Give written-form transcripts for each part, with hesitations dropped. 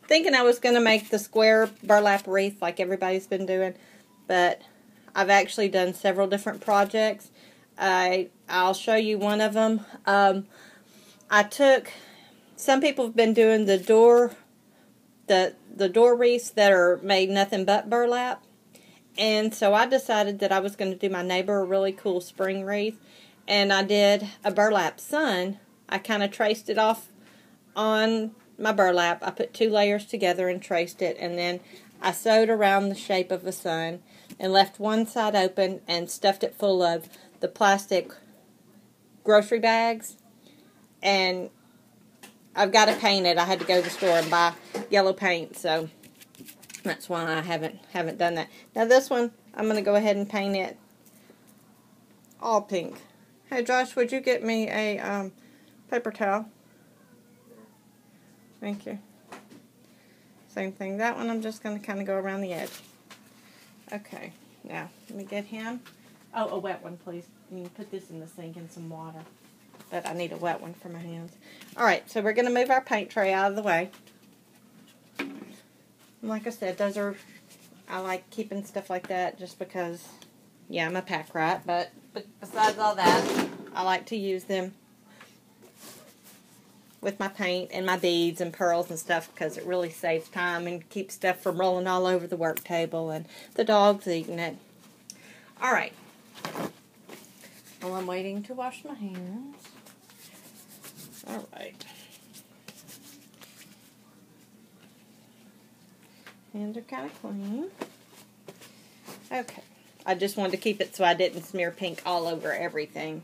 thinking I was going to make the square burlap wreath like everybody's been doing, but I've actually done several different projects. I'll show you one of them. Some people have been doing the door wreaths that are made nothing but burlap. And so I decided that I was going to do my neighbor a really cool spring wreath. And I did a burlap sun. I kind of traced it off on my burlap. I put 2 layers together and traced it. And then I sewed around the shape of a sun and left one side open and stuffed it full of the plastic grocery bags. And I've got to paint it. I had to go to the store and buy yellow paint, so that's why I haven't done that. Now this one, I'm going to go ahead and paint it all pink. Hey Josh, would you get me a paper towel? Thank you. Same thing. That one I'm just going to kind of go around the edge. Okay, now let me get him. Oh, a wet one, please. You can put this in the sink in some water. But I need a wet one for my hands. Alright, so we're going to move our paint tray out of the way. And like I said, I like keeping stuff like that just because, yeah, I'm a pack rat. But besides all that, I like to use them with my paint and my beads and pearls and stuff because it really saves time and keeps stuff from rolling all over the work table and the dogs eating it. Alright. Well, I'm waiting to wash my hands. Alright. Hands are kind of clean. Okay. I just wanted to keep it so I didn't smear pink all over everything.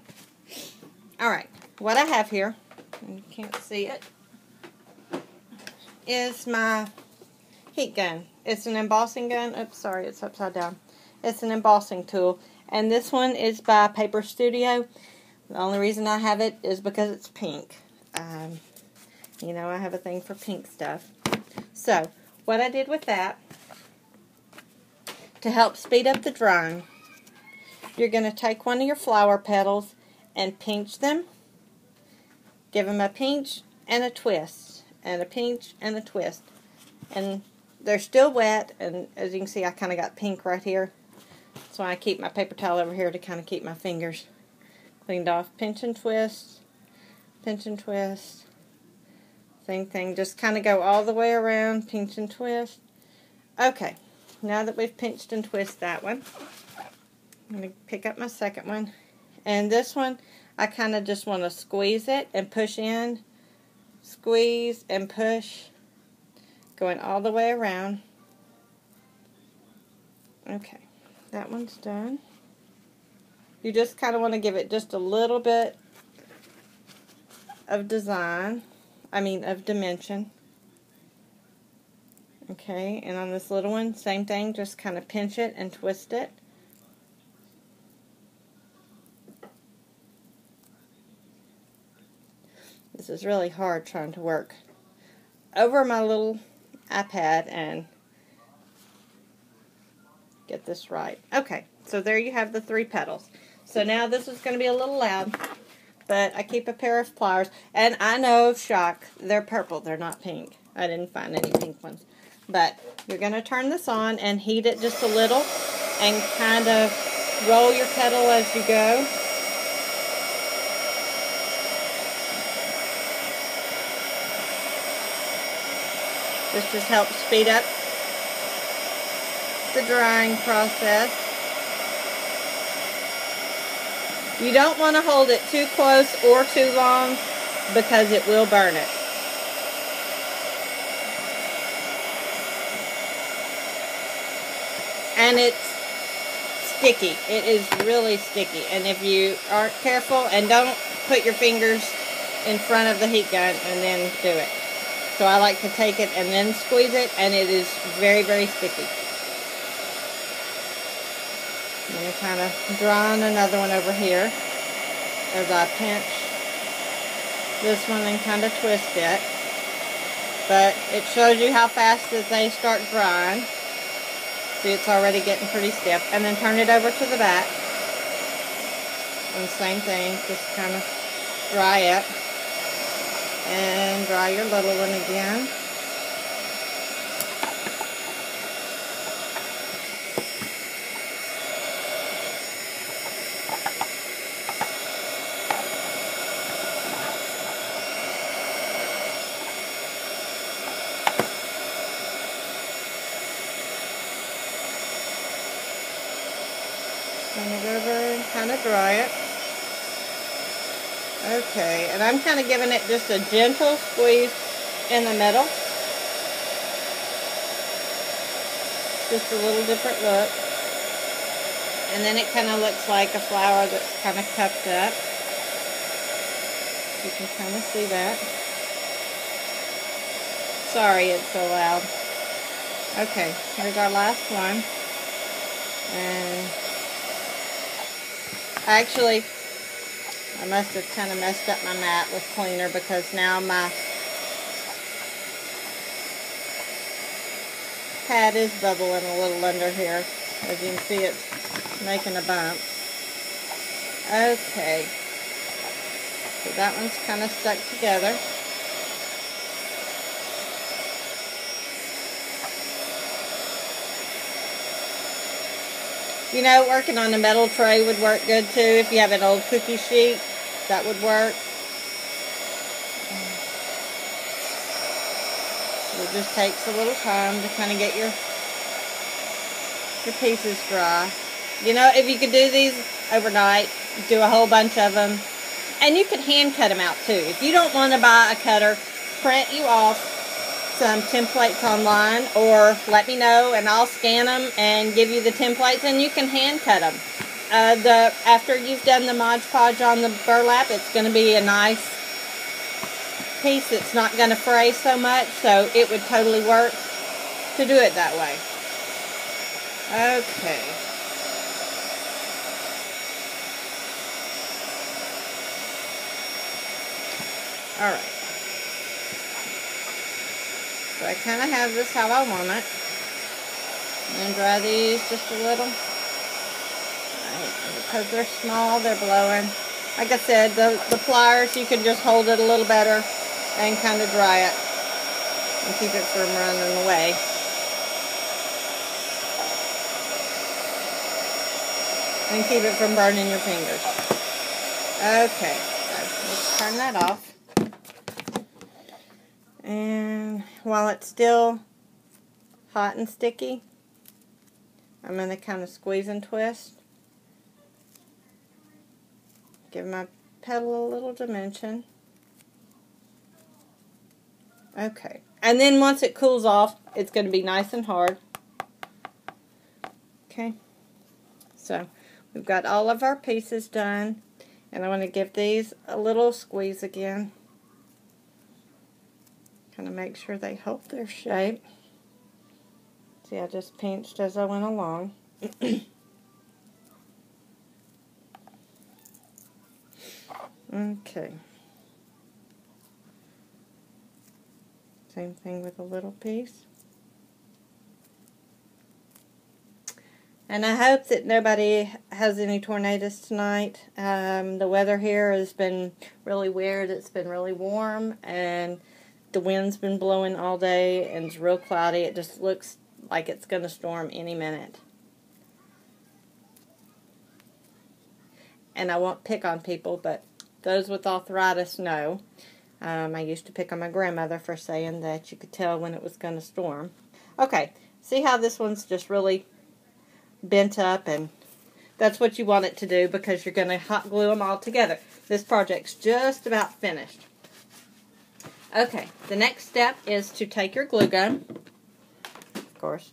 Alright. What I have here, and you can't see it, is my heat gun. It's an embossing gun. Oops, sorry, it's upside down. It's an embossing tool. And this one is by Paper Studio. The only reason I have it is because it's pink. You know, I have a thing for pink stuff. So, what I did with that, to help speed up the drying, you're going to take one of your flower petals and pinch them. Give them a pinch and a twist. And a pinch and a twist. And they're still wet, and as you can see, I kind of got pink right here. So I keep my paper towel over here to kind of keep my fingers cleaned off. Pinch and twist. Pinch and twist. Same thing. Just kind of go all the way around. Pinch and twist. Okay. Now that we've pinched and twisted that one, I'm going to pick up my second one. And this one, I kind of just want to squeeze it and push in. Squeeze and push. Going all the way around. Okay. That one's done. You just kind of want to give it just a little bit of of dimension. Okay, and on this little one, same thing, just kind of pinch it and twist it. This is really hard trying to work over my little iPad and get this right. Okay, so there you have the 3 petals. So now this is going to be a little loud, but I keep a pair of pliers. And I know, shock, they're purple. They're not pink. I didn't find any pink ones. But you're going to turn this on and heat it just a little and kind of roll your petal as you go. This just helps speed up the drying process. You don't want to hold it too close or too long because it will burn it. And it's sticky. It is really sticky. And if you aren't careful and don't put your fingers in front of the heat gun and then do it. So I like to take it and then squeeze it, and it is very, very sticky. I'm going to kind of draw on another one over here as I pinch this one and kind of twist it. But it shows you how fast that they start drying. See, it's already getting pretty stiff. And then turn it over to the back. And same thing, just kind of dry it. And dry your little one again. turn it over and kind of dry it. Okay, and I'm kind of giving it just a gentle squeeze in the middle. Just a little different look. And then it kind of looks like a flower that's kind of cupped up. You can kind of see that. Sorry it's so loud. Okay, here's our last one. And actually, I must have kind of messed up my mat with cleaner because now my pad is bubbling a little under here. As you can see, it's making a bump. Okay. So that one's kind of stuck together. You know, working on a metal tray would work good too. If you have an old cookie sheet, that would work. It just takes a little time to kind of get your pieces dry. You know, if you could do these overnight, do a whole bunch of them. And you could hand cut them out too. If you don't want to buy a cutter, print you off some templates online, or let me know and I'll scan them and give you the templates and you can hand cut them. After you've done the Mod Podge on the burlap, it's going to be a nice piece. It's not going to fray so much, so it would totally work to do it that way. Okay. Alright. So I kind of have this how I want it. And dry these just a little. Right. Because they're small, they're blowing. Like I said, the pliers, you can just hold it a little better and kind of dry it. And keep it from running away. And keep it from burning your fingers. Okay. So let's turn that off. And while it's still hot and sticky, I'm going to kind of squeeze and twist. Give my petal a little dimension. Okay. And then once it cools off, it's going to be nice and hard. Okay. So we've got all of our pieces done. And I want to give these a little squeeze again. Kind of make sure they hold their shape. See, I just pinched as I went along. Okay. Same thing with a little piece. And I hope that nobody has any tornadoes tonight. The weather here has been really weird. It's been really warm, and the wind's been blowing all day, and it's real cloudy. It just looks like it's going to storm any minute. And I won't pick on people, but those with arthritis know. I used to pick on my grandmother for saying that you could tell when it was going to storm. Okay, see how this one's just really bent up, and that's what you want it to do because you're going to hot glue them all together. This project's just about finished. Okay, the next step is to take your glue gun. Of course,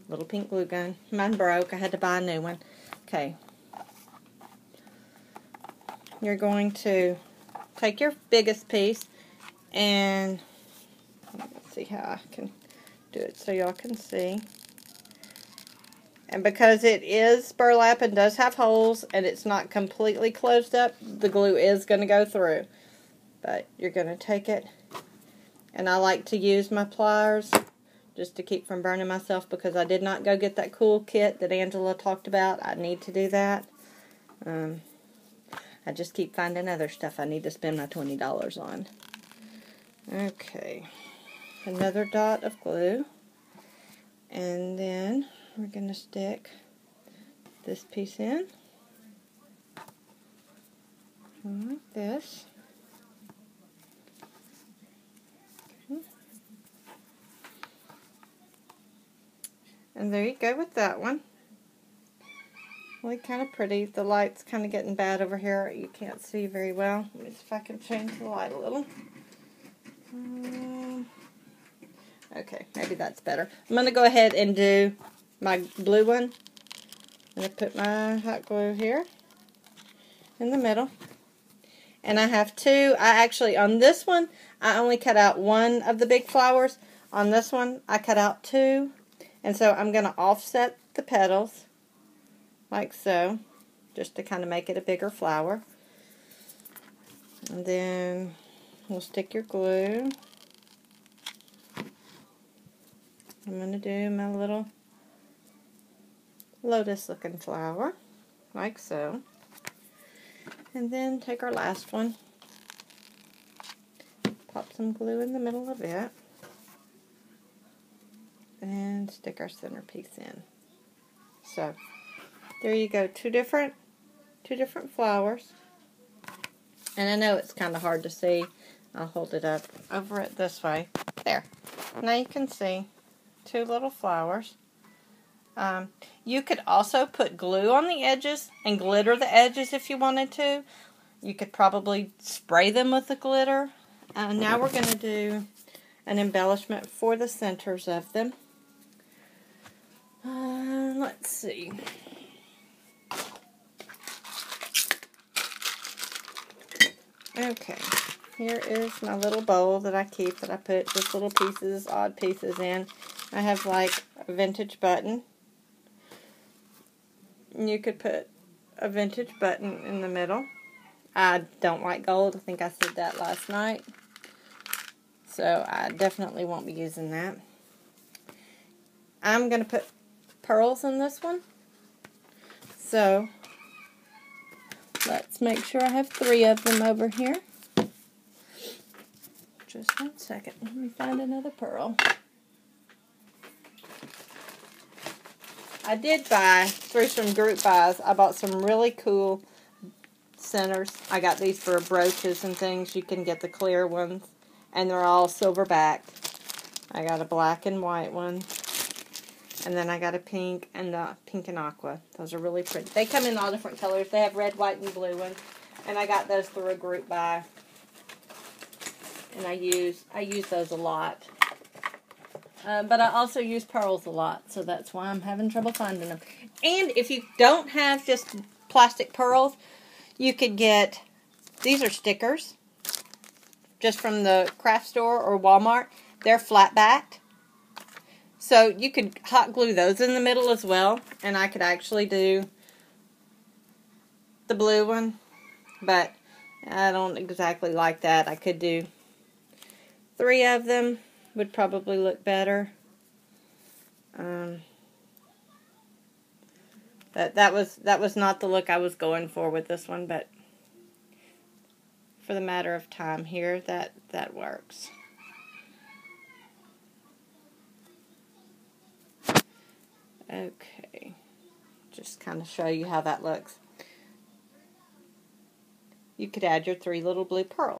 little pink glue gun. Mine broke. I had to buy a new one. Okay. You're going to take your biggest piece and let's see how I can do it so y'all can see. And because it is burlap and does have holes and it's not completely closed up, the glue is going to go through. But you're going to take it. And I like to use my pliers just to keep from burning myself because I did not go get that cool kit that Angela talked about. I need to do that. I just keep finding other stuff I need to spend my $20 on. Okay. Another dot of glue. And then we're going to stick this piece in. Like this. And there you go with that one. really kind of pretty. The light's kind of getting bad over here. You can't see very well. Let me see if I can change the light a little. Okay, maybe that's better. I'm going to go ahead and do my blue one. I'm going to put my hot glue here in the middle. And I have two. On this one, I only cut out one of the big flowers. On this one, I cut out two. And so I'm going to offset the petals like so, just to kind of make it a bigger flower. And then we'll stick your glue. I'm going to do my little lotus looking flower, like so. And then take our last one, pop some glue in the middle of it, and stick our centerpiece in. So, there you go, two different flowers. And I know it's kind of hard to see. I'll hold it up over it this way. There. Now you can see two little flowers. You could also put glue on the edges and glitter the edges if you wanted to. You could probably spray them with the glitter. Now we're going to do an embellishment for the centers of them. Let's see. Okay, here is my little bowl that I keep, that I put just little pieces, odd pieces in. I have like a vintage button. You could put a vintage button in the middle. I don't like gold. I think I said that last night. So I definitely won't be using that. I'm going to put pearls in this one. So let's make sure I have 3 of them over here. Just one second. Let me find another pearl. I did buy, through some group buys, I bought some really cool centers. I got these for brooches and things. You can get the clear ones, and they're all silver backed. I got a black and white one, and then I got a pink and aqua. Those are really pretty. They come in all different colors. They have red, white, and blue ones, and I got those through a group buy, and I use those a lot. But I also use pearls a lot, so that's why I'm having trouble finding them. And if you don't have just plastic pearls, you could get, these are stickers, just from the craft store or Walmart. They're flat backed. So you could hot glue those in the middle as well. And I could actually do the blue one, but I don't exactly like that. I could do 3 of them. Would probably look better. But that was not the look I was going for with this one, but for the matter of time here, that works. Okay, just kind of show you how that looks. You could add your 3 little blue pearls.